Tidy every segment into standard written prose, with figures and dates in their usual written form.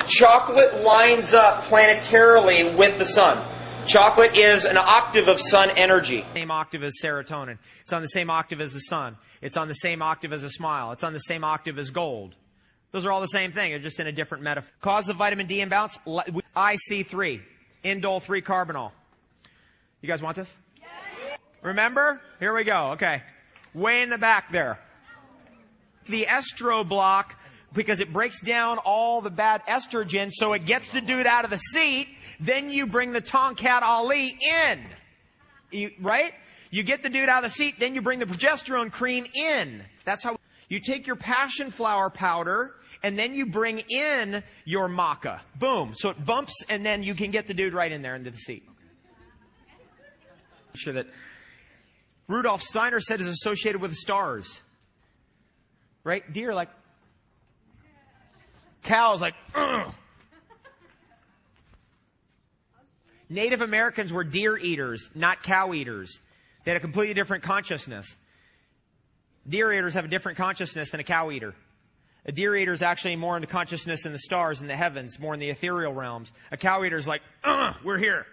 Chocolate lines up planetarily with the sun. Chocolate is an octave of sun energy. Same octave as serotonin. It's on the same octave as the sun. It's on the same octave as a smile. It's on the same octave as gold. Those are all the same thing. They're just in a different metaphor. Cause of vitamin D imbalance, IC3, indole 3-carbinol. You guys want this? Yes. Remember? Here we go. Okay. Way in the back there. The estro block, because it breaks down all the bad estrogen, so it gets the dude out of the seat. Then you bring the Tonkat Ali in. Right? You get the dude out of the seat, then you bring the progesterone cream in. That's how you take your passion flower powder, and then you bring in your maca. Boom. So it bumps, and then you can get the dude right in there into the seat. Sure that Rudolf Steiner said is associated with the stars. Right? Deer like, cows like, ugh. Native Americans were deer eaters, not cow eaters. They had a completely different consciousness. Deer eaters have a different consciousness than a cow eater. A deer eater is actually more into consciousness in the stars, in the heavens, more in the ethereal realms. A cow eater is like, we're here.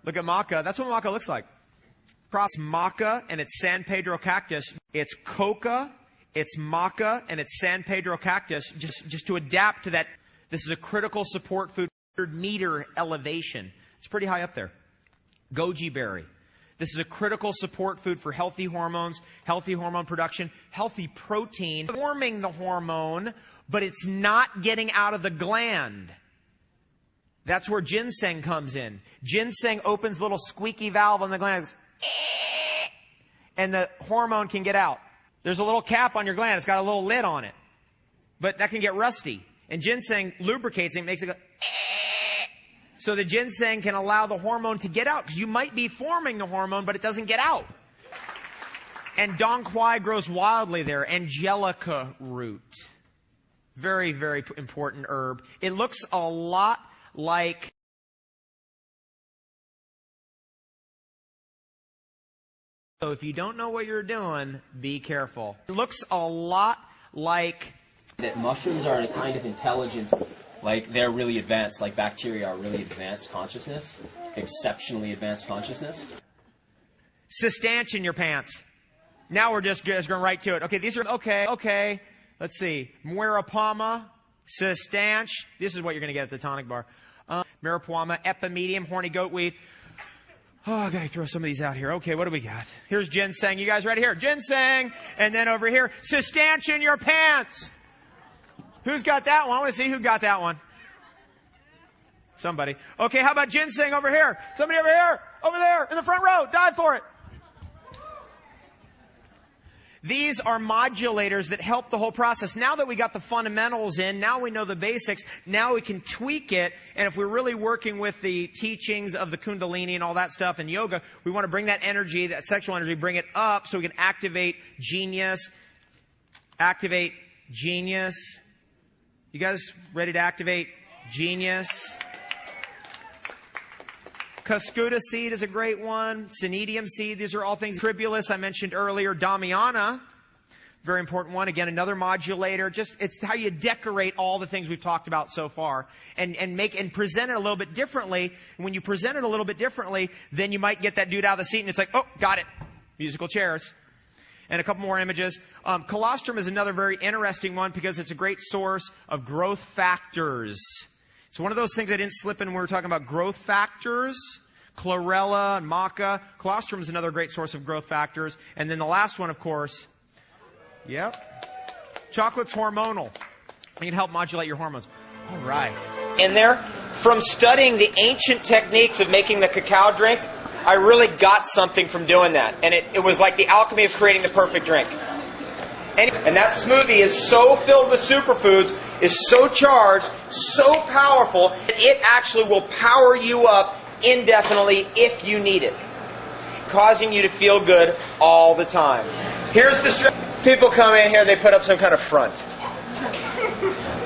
Look at maca. That's what maca looks like. Cross maca and it's San Pedro cactus. It's coca, it's maca, and it's San Pedro cactus. Just to adapt to that. This is a critical support food, 100-meter elevation. It's pretty high up there. Goji berry. This is a critical support food for healthy hormones, healthy hormone production, healthy protein, forming the hormone, but it's not getting out of the gland. That's where ginseng comes in. Ginseng opens a little squeaky valve on the gland, and the hormone can get out. There's a little cap on your gland. It's got a little lid on it. But that can get rusty. And ginseng lubricates it, makes it go, so the ginseng can allow the hormone to get out. Because you might be forming the hormone, but it doesn't get out. And dong quai grows wildly there. Angelica root. Very, very important herb. It looks a lot like... So if you don't know what you're doing, be careful. It looks a lot like... That mushrooms are a kind of intelligence, like they're really advanced, like bacteria are really advanced consciousness, exceptionally advanced consciousness. Cistanch in your pants. Now we're just going right to it. Okay, these are, okay. Let's see. Muirapama, cistanch. This is what you're going to get at the tonic bar. Marijuana, epimedium, horny goatweed. Oh, I gotta throw some of these out here. Okay, what do we got? Here's ginseng. You guys ready? Here, ginseng. And then over here, cistanch in your pants. Who's got that one? I want to see who got that one. Somebody. Okay, how about ginseng over here? Somebody over here. Over there, in the front row. Dive for it. These are modulators that help the whole process. Now that we got the fundamentals in, now we know the basics, now we can tweak it. And if we're really working with the teachings of the Kundalini and all that stuff and yoga, we want to bring that energy, that sexual energy, bring it up so we can activate genius. Activate genius. You guys ready to activate genius? Cuscuta seed is a great one. Synedium seed. These are all things. Tribulus, I mentioned earlier. Damiana, very important one. Again, another modulator. It's how you decorate all the things we've talked about so far and present it a little bit differently. And when you present it a little bit differently, then you might get that dude out of the seat and it's like, oh, got it. Musical chairs. And a couple more images. Colostrum is another very interesting one because it's a great source of growth factors. It's one of those things I didn't slip in when we were talking about growth factors. Chlorella and maca. Colostrum is another great source of growth factors. And then the last one, of course, chocolate's hormonal. It can help modulate your hormones. All right. In there, from studying the ancient techniques of making the cacao drink, I really got something from doing that. And it was like the alchemy of creating the perfect drink. And that smoothie is so filled with superfoods, is so charged, so powerful, that it actually will power you up indefinitely if you need it. Causing you to feel good all the time. Here's the stress. People come in here, they put up some kind of front.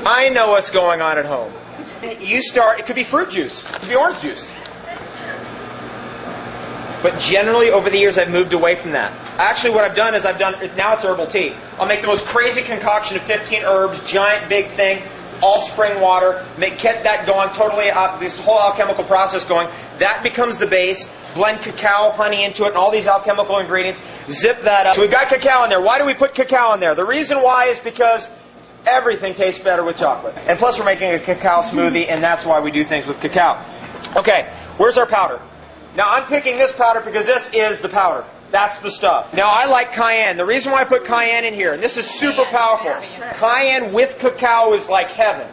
I know what's going on at home. You start, it could be fruit juice. It could be orange juice. But generally, over the years, I've moved away from that. Actually, what I've done is now it's herbal tea. I'll make the most crazy concoction of 15 herbs, giant big thing, all spring water, get that going, totally this whole alchemical process going. That becomes the base. Blend cacao, honey into it, and all these alchemical ingredients. Zip that up. So we've got cacao in there. Why do we put cacao in there? The reason why is because everything tastes better with chocolate. And plus we're making a cacao smoothie, and that's why we do things with cacao. Okay, where's our powder? Now I'm picking this powder because this is the powder. That's the stuff. Now I like cayenne. The reason why I put cayenne in here, and this is super powerful. Cayenne with cacao is like heaven.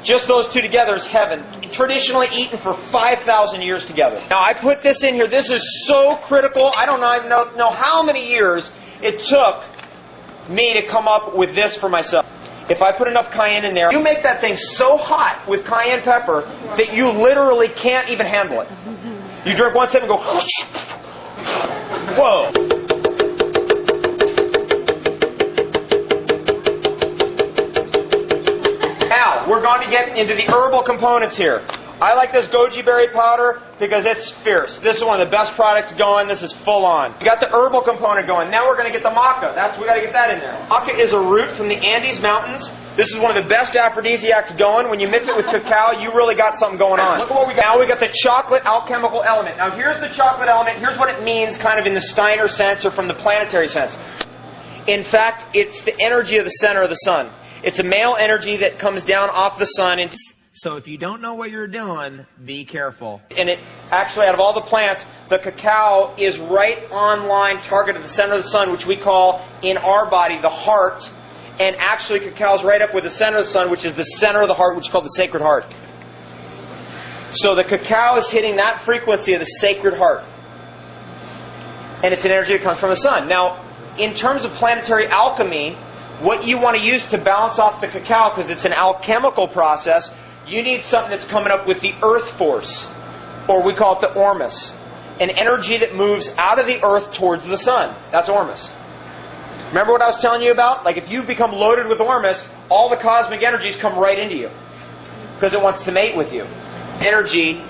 Just those two together is heaven. Traditionally eaten for 5,000 years together. Now I put this in here. This is so critical. I don't even know how many years it took me to come up with this for myself. If I put enough cayenne in there, you make that thing so hot with cayenne pepper that you literally can't even handle it. You drink one sip and go, whoa. Now, we're going to get into the herbal components here. I like this goji berry powder because it's fierce. This is one of the best products going. This is full on. We got the herbal component going. Now we're going to get the maca. We got to get that in there. Maca is a root from the Andes Mountains. This is one of the best aphrodisiacs going. When you mix it with cacao, you really got something going on. Look at what we got. Now we got the chocolate alchemical element. Now here's the chocolate element. Here's what it means kind of in the Steiner sense or from the planetary sense. In fact, it's the energy of the center of the sun. It's a male energy that comes down off the sun. So if you don't know what you're doing, be careful. And it actually, out of all the plants, the cacao is right on line, target of the center of the sun, which we call in our body the heart. And actually, cacao is right up with the center of the sun, which is the center of the heart, which is called the sacred heart. So the cacao is hitting that frequency of the sacred heart. And it's an energy that comes from the sun. Now, in terms of planetary alchemy, what you want to use to balance off the cacao, because it's an alchemical process, you need something that's coming up with the earth force, or we call it the ormus, an energy that moves out of the earth towards the sun. That's ormus. Remember what I was telling you about? Like if you become loaded with ormus, all the cosmic energies come right into you because it wants to mate with you. Energy,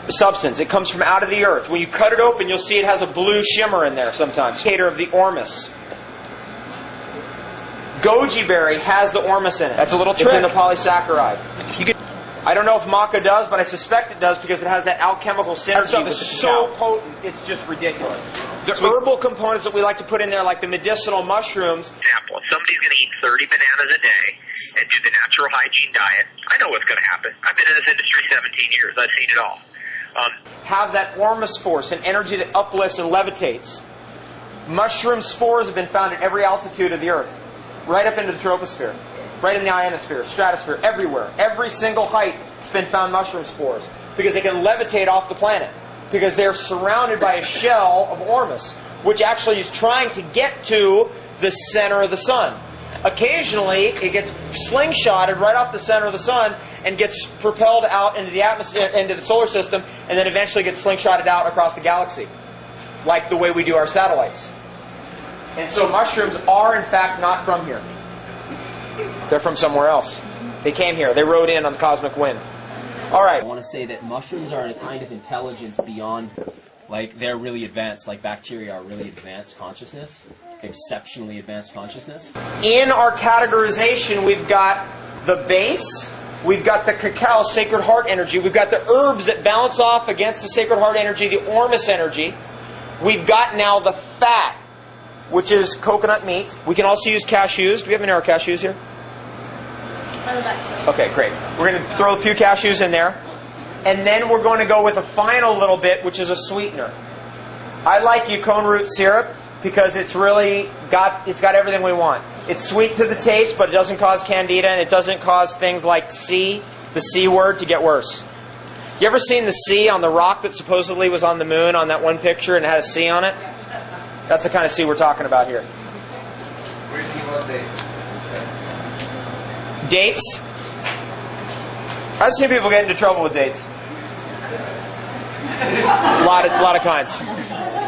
substance, it comes from out of the earth. When you cut it open, you'll see it has a blue shimmer in there sometimes. Indicator of the ormus. Goji berry has the ormus in it. That's a little trick. It's in the polysaccharide. I don't know if maca does, but I suspect it does because it has that alchemical synergy. That stuff is so potent, it's just ridiculous. The herbal components that we like to put in there, like the medicinal mushrooms. Example, if somebody's going to eat 30 bananas a day and do the natural hygiene diet, I know what's going to happen. I've been in this industry 17 years. I've seen it all. Have that ormus force, an energy that uplifts and levitates. Mushroom spores have been found at every altitude of the earth, right up into the troposphere. Right in the ionosphere, stratosphere, everywhere. Every single height has been found mushroom spores because they can levitate off the planet because they're surrounded by a shell of ormus, which actually is trying to get to the center of the sun. Occasionally, it gets slingshotted right off the center of the sun and gets propelled out into the atmosphere, into the solar system, and then eventually gets slingshotted out across the galaxy, like the way we do our satellites. And so mushrooms are, in fact, not from here. They're from somewhere else. They came here. They rode in on the cosmic wind. All right. I want to say that mushrooms are a kind of intelligence beyond, like, they're really advanced, like bacteria are really advanced consciousness, exceptionally advanced consciousness. In our categorization, we've got the base, we've got the cacao, sacred heart energy, we've got the herbs that balance off against the sacred heart energy, the ormus energy. We've got now the fat, which is coconut meat. We can also use cashews. Do we have any of our cashews here? Okay, great. We're going to throw a few cashews in there. And then we're going to go with a final little bit, which is a sweetener. I like yukon root syrup because it's got everything we want. It's sweet to the taste, but it doesn't cause candida, and it doesn't cause things like the C word, to get worse. You ever seen the C on the rock that supposedly was on the moon on that one picture and it had a C on it? That's the kind of C we're talking about here. Where do you want dates? Dates? I've seen people get into trouble with dates. A lot of kinds.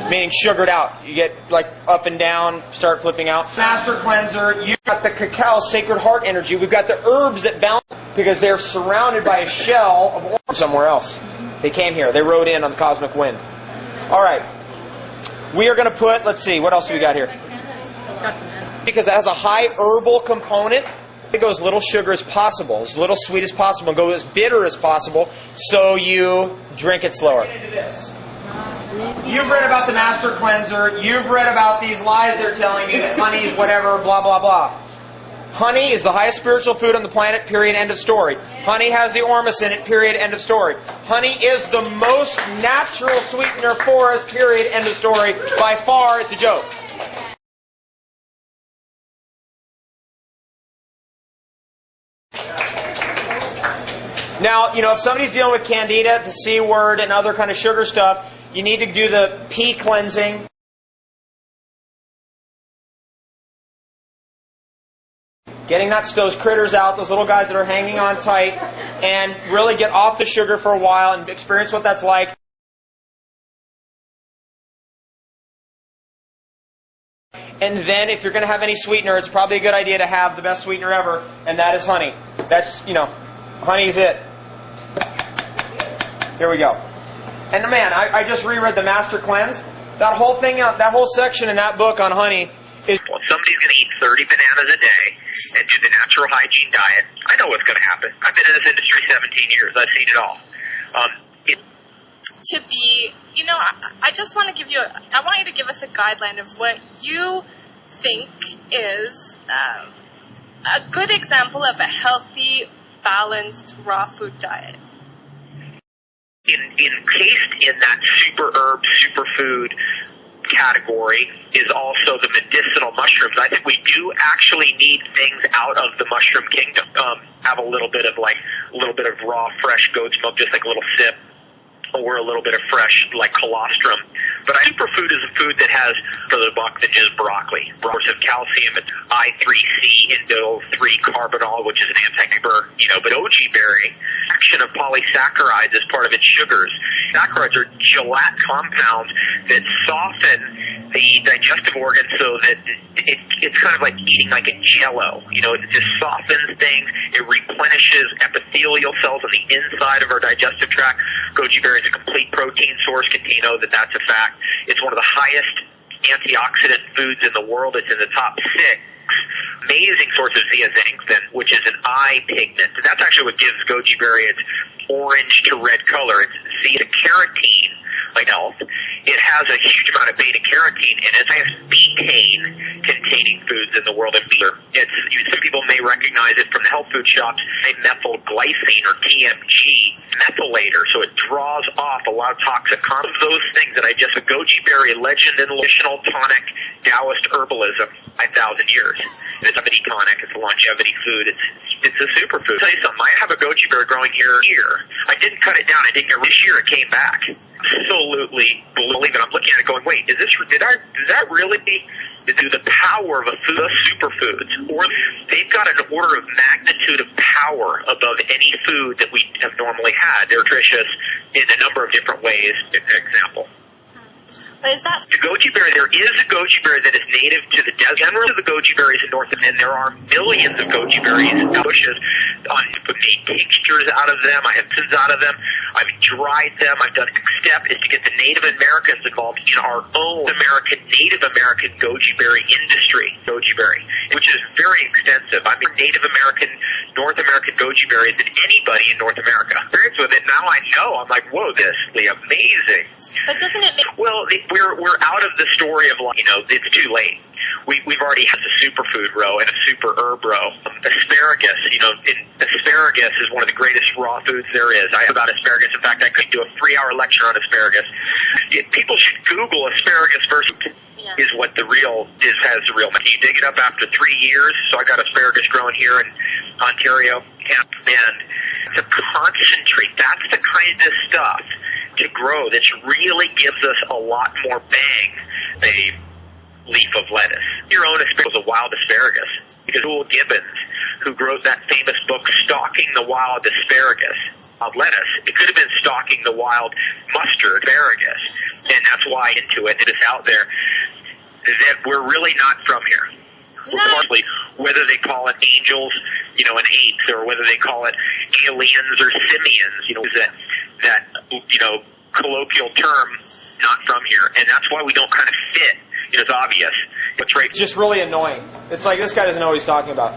Meaning sugared out. You get like up and down, start flipping out. Master cleanser. You've got the cacao, sacred heart energy. We've got the herbs that balance because they're surrounded by a shell of ormus somewhere else. They came here. They rode in on the cosmic wind. All right. We are going to put, let's see, what else do we got here? Because it has a high herbal component, it goes little sugar as possible, as little sweet as possible, and go as bitter as possible, so you drink it slower. You've read about the Master Cleanser. You've read about these lies they're telling you that honey is whatever, blah, blah, blah. Honey is the highest spiritual food on the planet, period, end of story. Honey has the ormus in it, period, end of story. Honey is the most natural sweetener for us, period, end of story. By far, it's a joke. Now, if somebody's dealing with candida, the C word, and other kind of sugar stuff, you need to do the pee cleansing. Getting those critters out, those little guys that are hanging on tight, and really get off the sugar for a while and experience what that's like. And then if you're going to have any sweetener, it's probably a good idea to have the best sweetener ever, and that is honey. That's, honey's it. Here we go. And man, I just reread the Master Cleanse. That whole thing, that whole section in that book on honey is... Well, somebody's going to eat 30 bananas a day and do the natural hygiene diet. I know what's going to happen. I've been in this industry 17 years. I've seen it all. To be, I just want to give you, I want you to give us a guideline of what you think is a good example of a healthy, balanced, raw food diet. Encased in that super herb, superfood category is also the medicinal mushrooms. I think we do actually need things out of the mushroom kingdom. Have a little bit of raw, fresh goat's milk, just like a little sip, or a little bit of fresh, like colostrum. But superfood is a food that has for the buck than just broccoli. Broccoli of calcium, it's I3C, Indo-3-carbinol, which is an anti-fiber, but goji berry, action of polysaccharides as part of its sugars. Saccharides are gelatin compounds that soften the digestive organs so that it's kind of like eating like a jello. It just softens things. It replenishes epithelial cells on the inside of our digestive tract. Goji berry is a complete protein source. That's a fact. It's one of the highest antioxidant foods in the world. It's in the top 6. Amazing source of zeaxanthin, which is an eye pigment. And that's actually what gives goji berry its orange to red color. It's beta-carotene, like health. It has a huge amount of beta-carotene, and it has betaine-containing foods in the world of beer. Some people may recognize it from the health food shops, methylglycine or TMG methylator, so it draws off a lot of toxic compounds. Those things that a goji berry legend in traditional tonic Taoist herbalism, 5,000 years. And it's a tonic, it's a longevity food, it's a superfood. I'll tell you something, I have a goji berry growing here. I didn't cut it down, this year it came back. Absolutely believe it. I'm looking at it going, wait, does that really do the power of a food, of superfoods? Or they've got an order of magnitude of power above any food that we have normally had. They're nutritious in a number of different ways. An example. But is that... The goji berry, there is a goji berry that is native to the desert. Generally, the goji berries in North America, and there are millions of goji berries in bushes. I've made tinctures out of them. I have tins out of them. I've dried them. I've done next step is to get the Native Americans involved in our own Native American goji berry industry, goji berry, which is very extensive. I'm Native American, North American goji berries than anybody in North America. Experience with it, now I know. I'm like, whoa, this is amazing. But doesn't it make... Well, we're out of the story of, it's too late. We've already had the superfood row and a super herb row. Asparagus, asparagus is one of the greatest raw foods there is. I have about asparagus. In fact, I could do a 3-hour lecture on asparagus. People should Google asparagus first. Yeah. Is what has the real. You dig it up after 3 years. So I got asparagus growing here in Ontario, and to concentrate, that's the kind of stuff to grow that really gives us a lot more bang. Leaf of lettuce. Your own asparagus was a wild asparagus. Because Will Gibbons, who wrote that famous book, Stalking the Wild Asparagus, lettuce, it could have been stalking the wild mustard asparagus. And that's why into it, it's out there, that we're really not from here. Partly, whether they call it angels, and apes, or whether they call it aliens or simians, that colloquial term, not from here, and that's why we don't kind of fit. It's obvious. What's right? Just really annoying. It's like this guy doesn't know what he's talking about.